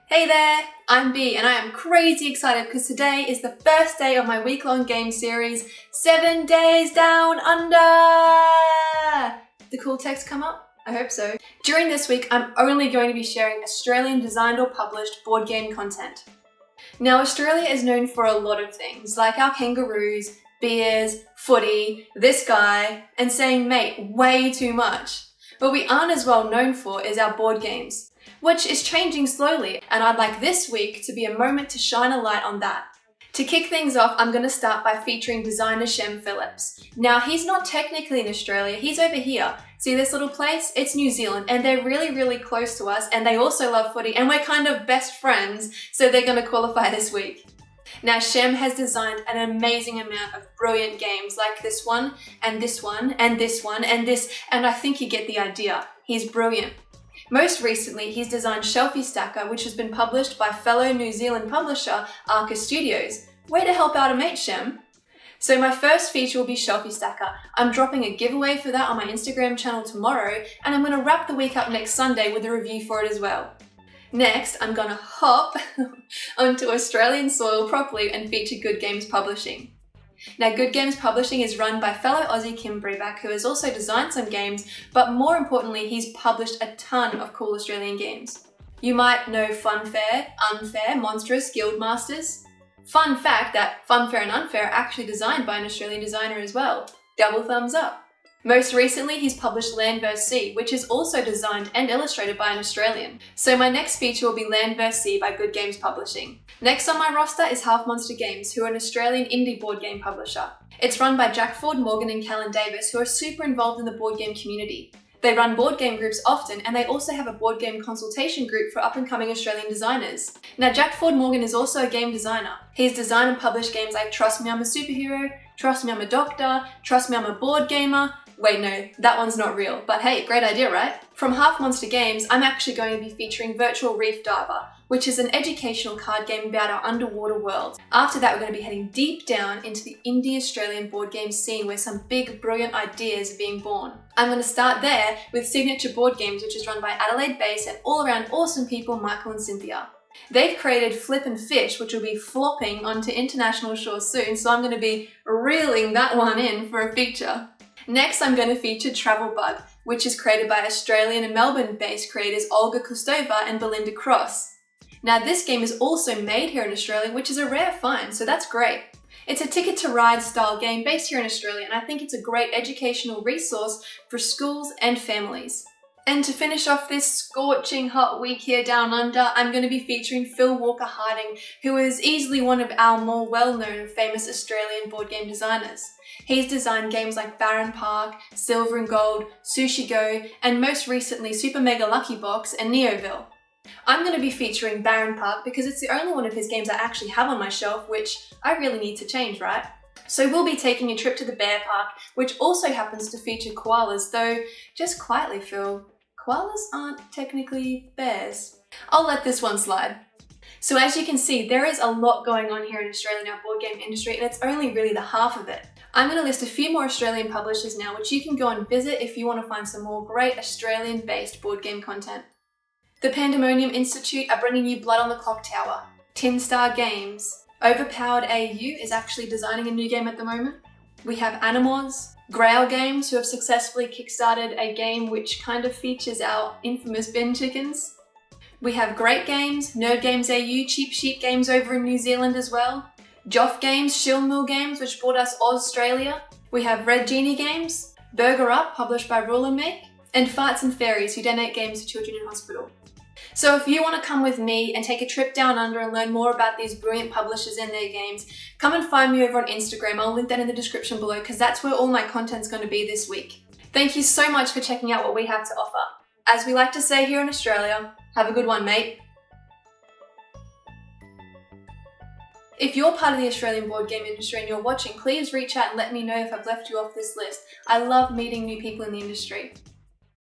Hey there, I'm B and I am crazy excited because today is the first day of my week-long game series, 7 Days Down Under! Did the cool text come up? I hope so. During this week, I'm only going to be sharing Australian designed or published board game content. Now, Australia is known for a lot of things, like our kangaroos, beers, footy, this guy, and saying mate way too much. What we aren't as well known for is our board games, which is changing slowly, and I'd like this week to be a moment to shine a light on that. To kick things off, I'm going to start by featuring designer Shem Phillips. Now, he's not technically in Australia, he's over here. See this little place? It's New Zealand, and they're really close to us, and they also love footy, and we're kind of best friends, so they're going to qualify this week. Now, Shem has designed an amazing amount of brilliant games like this one, and this one, and this one, and this, and I think you get the idea. He's brilliant. Most recently, he's designed Selfie Stacker, which has been published by fellow New Zealand publisher Arca Studios. Way to help out a mate, Shem. So my first feature will be Selfie Stacker. I'm dropping a giveaway for that on my Instagram channel tomorrow, and I'm going to wrap the week up next Sunday with a review for it as well. Next, I'm going to hop onto Australian soil properly and feature Good Games Publishing. Now, Good Games Publishing is run by fellow Aussie Kim Breback, who has also designed some games, but more importantly, he's published a ton of cool Australian games. You might know Funfair, Unfair, Monstrous, Guildmasters. Fun fact that Funfair and Unfair are actually designed by an Australian designer as well. Double thumbs up. Most recently, he's published Land vs. Sea, which is also designed and illustrated by an Australian. So my next feature will be Land vs. Sea by Good Games Publishing. Next on my roster is Half Monster Games, who are an Australian indie board game publisher. It's run by Jack Ford Morgan and Callan Davis, who are super involved in the board game community. They run board game groups often, and they also have a board game consultation group for up-and-coming Australian designers. Now, Jack Ford Morgan is also a game designer. He's designed and published games like Trust Me I'm a Superhero, Trust Me I'm a Doctor, Trust Me I'm a Board Gamer. Wait, no, that one's not real, but hey, great idea, right? From Half Monster Games, I'm actually going to be featuring Virtual Reef Diver, which is an educational card game about our underwater world. After that, we're going to be heading deep down into the indie Australian board game scene where some big, brilliant ideas are being born. I'm going to start there with Signature Board Games, which is run by Adelaide-based and all-around awesome people Michael and Cynthia. They've created Flip and Fish, which will be flopping onto international shores soon, so I'm going to be reeling that one in for a feature. Next, I'm going to feature Travel Bug, which is created by Australian and Melbourne-based creators Olga Kostova and Belinda Cross. Now, this game is also made here in Australia, which is a rare find, so that's great. It's a Ticket to Ride style game based here in Australia, and I think it's a great educational resource for schools and families. And to finish off this scorching hot week here down under, I'm going to be featuring Phil Walker Harding, who is easily one of our more well-known and famous Australian board game designers. He's designed games like Barron Park, Silver and Gold, Sushi Go, and most recently Super Mega Lucky Box and Neoville. I'm going to be featuring Barron Park because it's the only one of his games I actually have on my shelf, which I really need to change, right? So we'll be taking a trip to the Bear Park, which also happens to feature koalas, though just quietly, Phil, koalas aren't technically bears. I'll let this one slide. So as you can see, there is a lot going on here in Australia in our board game industry, and it's only really the half of it. I'm going to list a few more Australian publishers now, which you can go and visit if you want to find some more great Australian-based board game content. The Pandemonium Institute are bringing you Blood on the Clock Tower. Tin Star Games. Overpowered AU is actually designing a new game at the moment. We have Animals. Grail Games, who have successfully kickstarted a game which kind of features our infamous bin chickens. We have Great Games, Nerd Games AU, Cheap Sheep Games over in New Zealand as well. Joff Games, Shill Mill Games, which brought us Australia. We have Red Genie Games, Burger Up, published by Rule and Make, and Farts and Fairies, who donate games to children in hospital. So if you want to come with me and take a trip down under and learn more about these brilliant publishers and their games, come and find me over on Instagram. I'll link that in the description below because that's where all my content's going to be this week. Thank you so much for checking out what we have to offer. As we like to say here in Australia, have a good one, mate. If you're part of the Australian board game industry and you're watching, please reach out and let me know if I've left you off this list. I love meeting new people in the industry.